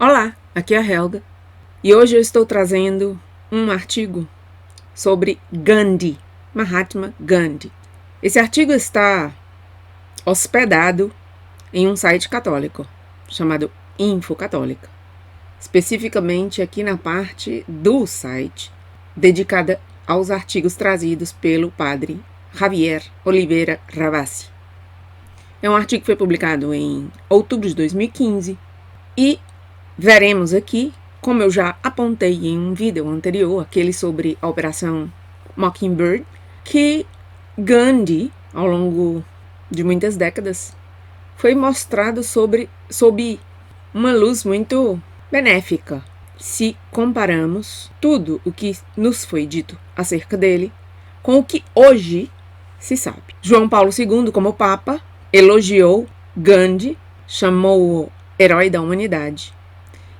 Olá, aqui é a Helga e hoje eu estou trazendo um artigo sobre Gandhi, Mahatma Gandhi. Esse artigo está hospedado em um site católico chamado Info Católica, especificamente aqui na parte do site dedicada aos artigos trazidos pelo padre Javier Oliveira Ravasi. É um artigo que foi publicado em outubro de 2015 e veremos aqui, como eu já apontei em um vídeo anterior, aquele sobre a Operação Mockingbird, que Gandhi, ao longo de muitas décadas, foi mostrado sob uma luz muito benéfica, se comparamos tudo o que nos foi dito acerca dele com o que hoje se sabe. João Paulo II, como Papa, elogiou Gandhi, chamou-o herói da humanidade.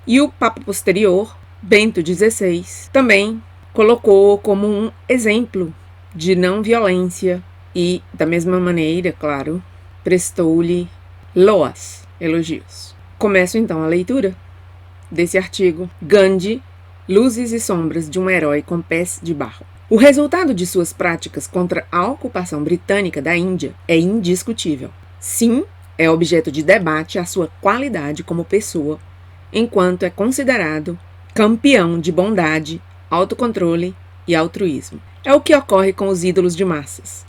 E o Papa posterior, Bento XVI, também colocou como um exemplo de não violência e, da mesma maneira, claro, prestou-lhe loas, elogios. Começo então a leitura desse artigo, Gandhi, Luzes e Sombras de um Herói com Pés de Barro. O resultado de suas práticas contra a ocupação britânica da Índia é indiscutível. Sim, é objeto de debate a sua qualidade como pessoa, enquanto é considerado campeão de bondade, autocontrole e altruísmo. É o que ocorre com os ídolos de massas.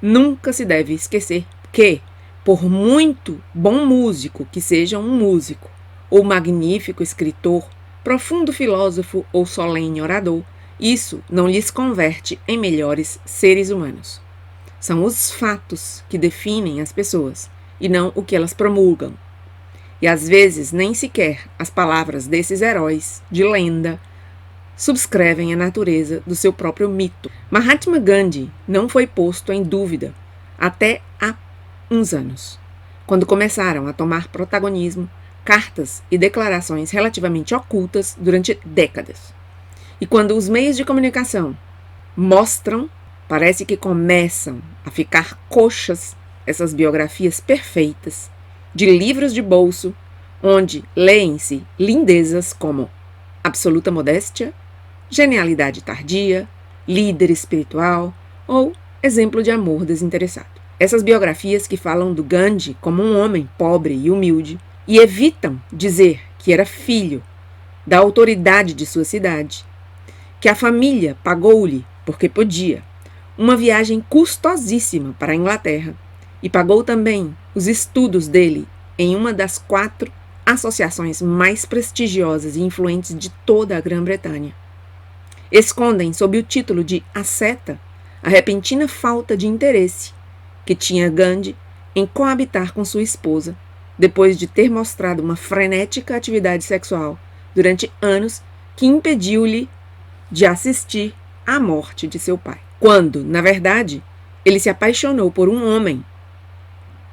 Nunca se deve esquecer que, por muito bom músico que seja um músico, ou magnífico escritor, profundo filósofo ou solene orador, isso não lhes converte em melhores seres humanos. São os fatos que definem as pessoas, e não o que elas promulgam. E às vezes nem sequer as palavras desses heróis de lenda subscrevem a natureza do seu próprio mito. Mahatma Gandhi não foi posto em dúvida até há uns anos, quando começaram a tomar protagonismo cartas e declarações relativamente ocultas durante décadas. E quando os meios de comunicação mostram, parece que começam a ficar coxas essas biografias perfeitas de livros de bolso, onde leem-se lindezas como absoluta modéstia, genialidade tardia, líder espiritual ou exemplo de amor desinteressado. Essas biografias que falam do Gandhi como um homem pobre e humilde e evitam dizer que era filho da autoridade de sua cidade, que a família pagou-lhe, porque podia, uma viagem custosíssima para a Inglaterra e pagou também os estudos dele em uma das 4 associações mais prestigiosas e influentes de toda a Grã-Bretanha. Escondem sob o título de asceta a repentina falta de interesse que tinha Gandhi em coabitar com sua esposa, depois de ter mostrado uma frenética atividade sexual durante anos que impediu-lhe de assistir à morte de seu pai. Quando, na verdade, ele se apaixonou por um homem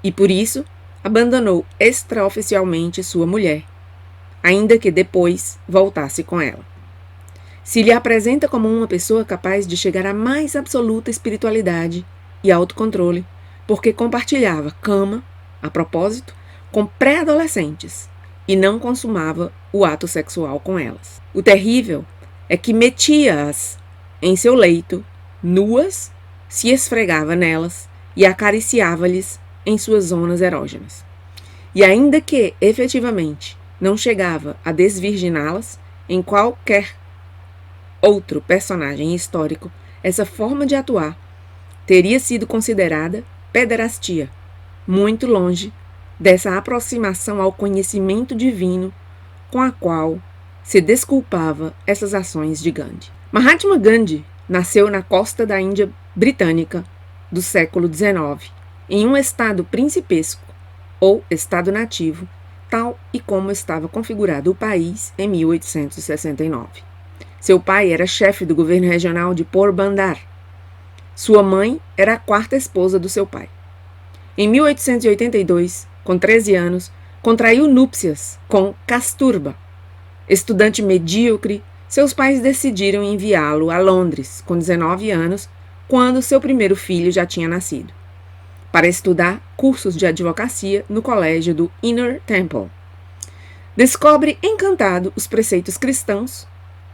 e, por isso, abandonou extraoficialmente sua mulher, ainda que depois voltasse com ela. Se lhe apresenta como uma pessoa capaz de chegar à mais absoluta espiritualidade e autocontrole, porque compartilhava cama, a propósito, com pré-adolescentes e não consumava o ato sexual com elas. O terrível é que metia-as em seu leito, nuas, se esfregava nelas e acariciava-lhes em suas zonas erógenas. E ainda que, efetivamente, não chegava a desvirginá-las, em qualquer outro personagem histórico, essa forma de atuar teria sido considerada pederastia, muito longe dessa aproximação ao conhecimento divino com a qual se desculpava essas ações de Gandhi. Mahatma Gandhi nasceu na costa da Índia britânica do século XIX, em um estado principesco, ou estado nativo, tal e como estava configurado o país em 1869. Seu pai era chefe do governo regional de Porbandar. Sua mãe era a 4ª esposa do seu pai. Em 1882, com 13 anos, contraiu núpcias com Kasturba. Estudante medíocre, seus pais decidiram enviá-lo a Londres, com 19 anos, quando seu primeiro filho já tinha nascido, para estudar cursos de advocacia no colégio do Inner Temple. Descobre encantado os preceitos cristãos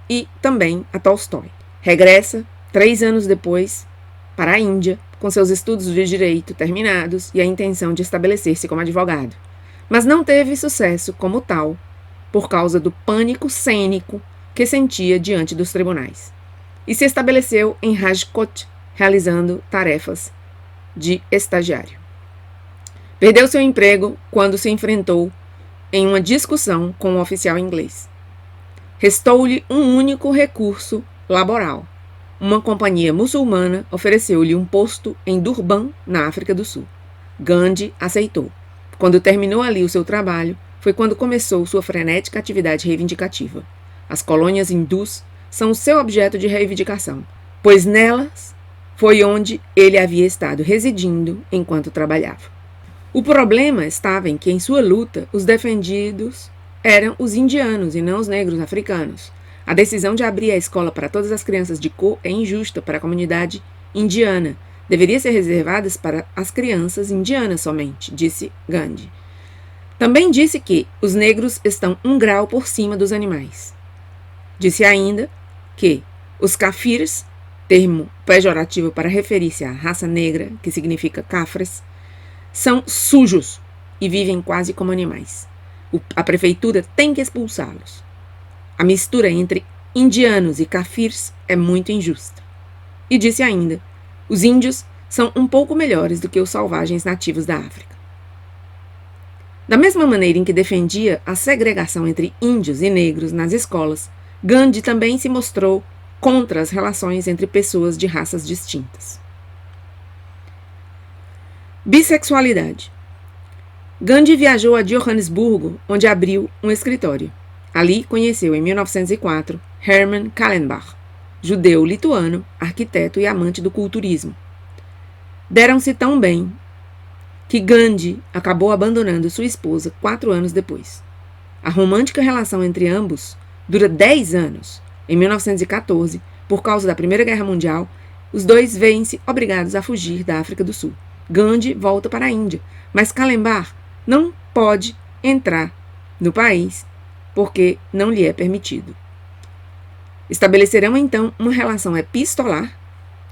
e também a Tolstói. Regressa, 3 anos depois, para a Índia, com seus estudos de direito terminados e a intenção de estabelecer-se como advogado. Mas não teve sucesso como tal, por causa do pânico cênico que sentia diante dos tribunais. E se estabeleceu em Rajkot, realizando tarefas de estagiário. Perdeu seu emprego quando se enfrentou em uma discussão com um oficial inglês. Restou-lhe um único recurso laboral. Uma companhia muçulmana ofereceu-lhe um posto em Durban, na África do Sul. Gandhi aceitou. Quando terminou ali o seu trabalho, foi quando começou sua frenética atividade reivindicativa. As colônias hindus são o seu objeto de reivindicação, pois nelas foi onde ele havia estado residindo enquanto trabalhava. O problema estava em que, em sua luta, os defendidos eram os indianos e não os negros africanos. A decisão de abrir a escola para todas as crianças de cor é injusta para a comunidade indiana. Deveria ser reservada para as crianças indianas somente, disse Gandhi. Também disse que os negros estão 1 grau por cima dos animais. Disse ainda que os kafirs, termo pejorativo para referir-se à raça negra, que significa cafres, são sujos e vivem quase como animais. A prefeitura tem que expulsá-los. A mistura entre indianos e kafirs é muito injusta. E disse ainda, os índios são um pouco melhores do que os selvagens nativos da África. Da mesma maneira em que defendia a segregação entre índios e negros nas escolas, Gandhi também se mostrou contra as relações entre pessoas de raças distintas. Bissexualidade. Gandhi viajou a Johannesburgo, onde abriu um escritório. Ali conheceu, em 1904, Herman Kallenbach, judeu lituano, arquiteto e amante do culturismo. Deram-se tão bem que Gandhi acabou abandonando sua esposa 4 anos depois. A romântica relação entre ambos dura 10 anos. Em 1914, por causa da Primeira Guerra Mundial, os dois veem-se obrigados a fugir da África do Sul. Gandhi volta para a Índia, mas Kallenbach não pode entrar no país porque não lhe é permitido. Estabelecerão então uma relação epistolar,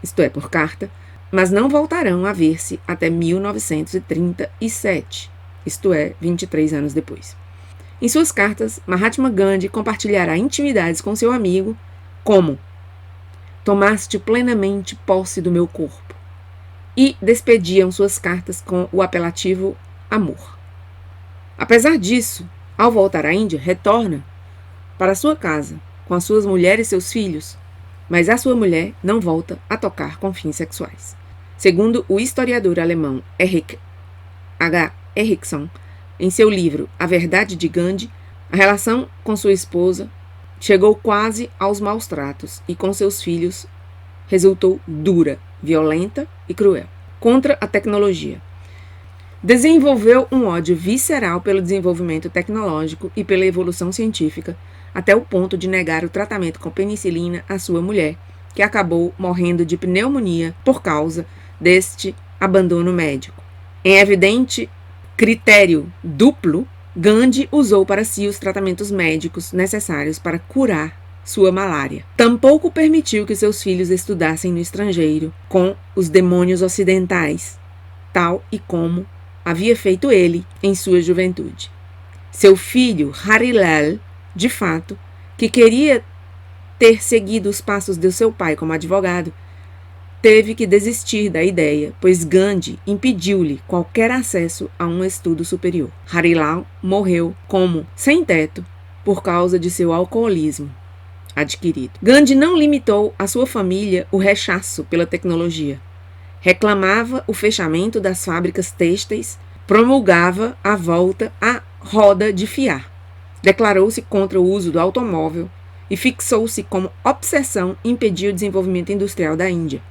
isto é, por carta, mas não voltarão a ver-se até 1937, isto é, 23 anos depois. Em suas cartas, Mahatma Gandhi compartilhará intimidades com seu amigo, como: tomaste plenamente posse do meu corpo, e despediam suas cartas com o apelativo amor. Apesar disso, ao voltar à Índia, retorna para sua casa com as suas mulheres e seus filhos, mas a sua mulher não volta a tocar com fins sexuais. Segundo o historiador alemão Erich H. Erichson, em seu livro A Verdade de Gandhi, a relação com sua esposa chegou quase aos maus tratos e com seus filhos resultou dura, violenta e cruel. Contra a tecnologia. Desenvolveu um ódio visceral pelo desenvolvimento tecnológico e pela evolução científica, até o ponto de negar o tratamento com penicilina à sua mulher, que acabou morrendo de pneumonia por causa deste abandono médico. Em evidente critério duplo, Gandhi usou para si os tratamentos médicos necessários para curar sua malária. Tampouco permitiu que seus filhos estudassem no estrangeiro com os demônios ocidentais, tal e como havia feito ele em sua juventude. Seu filho, Harilal, de fato, que queria ter seguido os passos de seu pai como advogado, teve que desistir da ideia, pois Gandhi impediu-lhe qualquer acesso a um estudo superior. Harilal morreu como sem-teto por causa de seu alcoolismo adquirido. Gandhi não limitou à sua família o rechaço pela tecnologia. Reclamava o fechamento das fábricas têxteis, promulgava a volta à roda de fiar. Declarou-se contra o uso do automóvel e fixou-se como obsessão impedir o desenvolvimento industrial da Índia.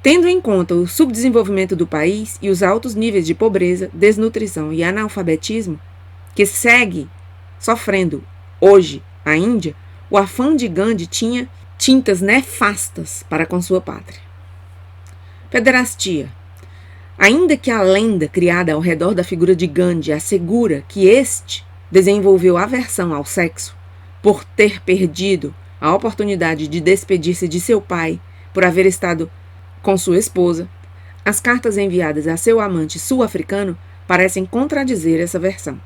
Tendo em conta o subdesenvolvimento do país e os altos níveis de pobreza, desnutrição e analfabetismo que segue sofrendo hoje a Índia, o afã de Gandhi tinha tintas nefastas para com sua pátria. Pederastia. Ainda que a lenda criada ao redor da figura de Gandhi assegura que este desenvolveu aversão ao sexo por ter perdido a oportunidade de despedir-se de seu pai por haver estado com sua esposa, as cartas enviadas a seu amante sul-africano parecem contradizer essa versão.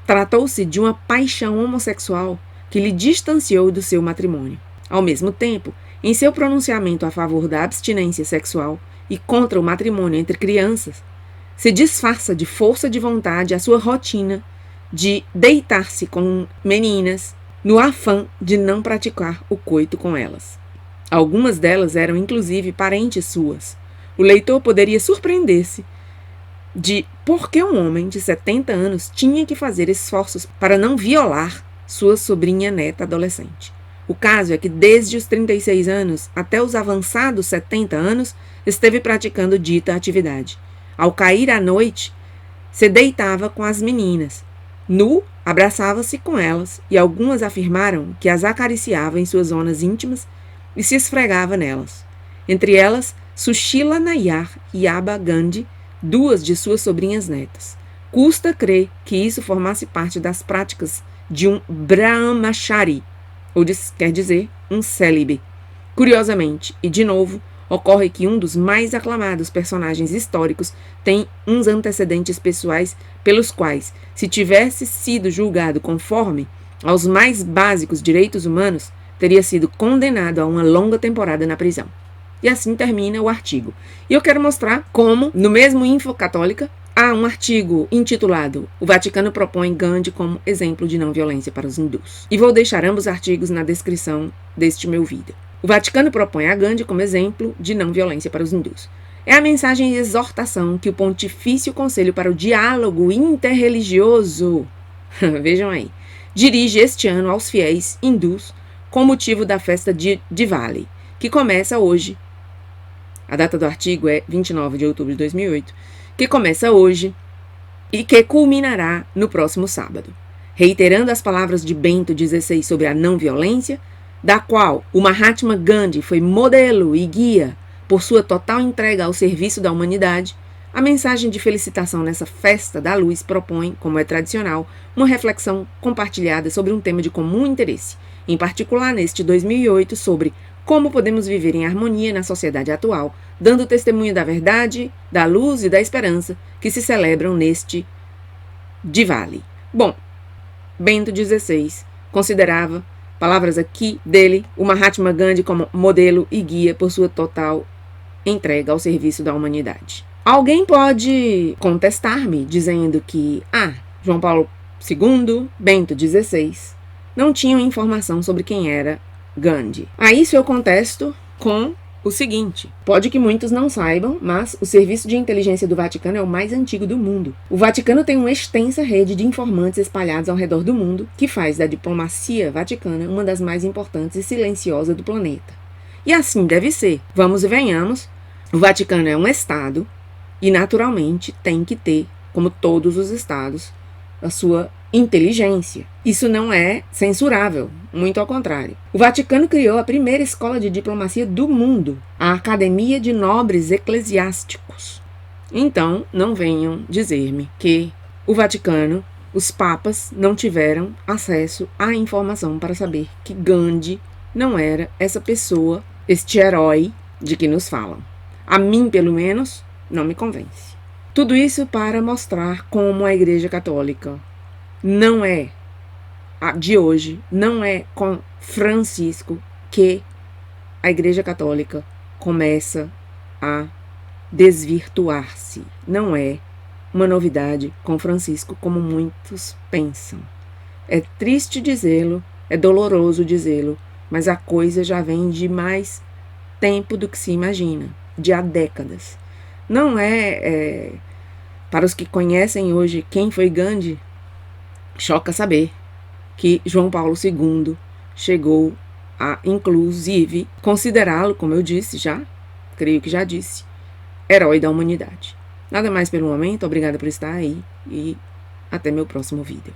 Tratou-se de uma paixão homossexual que lhe distanciou do seu matrimônio. Ao mesmo tempo, em seu pronunciamento a favor da abstinência sexual e contra o matrimônio entre crianças, se disfarça de força de vontade a sua rotina de deitar-se com meninas no afã de não praticar o coito com elas. Algumas delas eram inclusive parentes suas. O leitor poderia surpreender-se de por que um homem de 70 anos tinha que fazer esforços para não violar sua sobrinha neta adolescente. O caso é que desde os 36 anos até os avançados 70 anos esteve praticando dita atividade. Ao cair à noite, se deitava com as meninas. Nu, abraçava-se com elas e algumas afirmaram que as acariciava em suas zonas íntimas e se esfregava nelas. Entre elas, Sushila Nayar e Aba Gandhi, duas de suas sobrinhas netas. Custa crer que isso formasse parte das práticas de um brahmachari, quer dizer, um célibe. Curiosamente, e de novo, ocorre que um dos mais aclamados personagens históricos tem uns antecedentes pessoais pelos quais, se tivesse sido julgado conforme aos mais básicos direitos humanos, teria sido condenado a uma longa temporada na prisão. E assim termina o artigo. E eu quero mostrar como, no mesmo Info Católica, há um artigo intitulado "O Vaticano propõe Gandhi como exemplo de não violência para os hindus". E vou deixar ambos artigos na descrição deste meu vídeo. O Vaticano propõe a Gandhi como exemplo de não violência para os hindus. É a mensagem e exortação que o Pontifício Conselho para o Diálogo Interreligioso, vejam aí, dirige este ano aos fiéis hindus com motivo da festa de Diwali, que começa hoje. A data do artigo é 29 de outubro de 2008, que começa hoje e que culminará no próximo sábado. Reiterando as palavras de Bento XVI sobre a não violência, da qual o Mahatma Gandhi foi modelo e guia por sua total entrega ao serviço da humanidade, a mensagem de felicitação nessa festa da luz propõe, como é tradicional, uma reflexão compartilhada sobre um tema de comum interesse, em particular neste 2008, sobre como podemos viver em harmonia na sociedade atual, dando testemunho da verdade, da luz e da esperança que se celebram neste Diwali. Bom, Bento XVI considerava, palavras aqui dele, o Mahatma Gandhi como modelo e guia por sua total entrega ao serviço da humanidade. Alguém pode contestar-me dizendo que, João Paulo II, Bento XVI, não tinham informação sobre quem era Gandhi. A isso eu contesto com o seguinte: pode que muitos não saibam, mas o serviço de inteligência do Vaticano é o mais antigo do mundo. O Vaticano tem uma extensa rede de informantes espalhados ao redor do mundo, que faz da diplomacia vaticana uma das mais importantes e silenciosas do planeta. E assim deve ser. Vamos e venhamos, o Vaticano é um Estado e, naturalmente, tem que ter, como todos os Estados, a sua inteligência. Isso não é censurável, muito ao contrário. O Vaticano criou a primeira escola de diplomacia do mundo, a Academia de Nobres Eclesiásticos. Então, não venham dizer-me que o Vaticano, os papas, não tiveram acesso à informação para saber que Gandhi não era essa pessoa, este herói de que nos falam. A mim, pelo menos, não me convence. Tudo isso para mostrar como a Igreja Católica não é de hoje, não é com Francisco que a Igreja Católica começa a desvirtuar-se. Não é uma novidade com Francisco, como muitos pensam. É triste dizê-lo, é doloroso dizê-lo, mas a coisa já vem de mais tempo do que se imagina, de há décadas. Não para os que conhecem hoje quem foi Gandhi, choca saber que João Paulo II chegou a, inclusive, considerá-lo, como eu disse já, creio que já disse, herói da humanidade. Nada mais pelo momento, obrigada por estar aí e até meu próximo vídeo.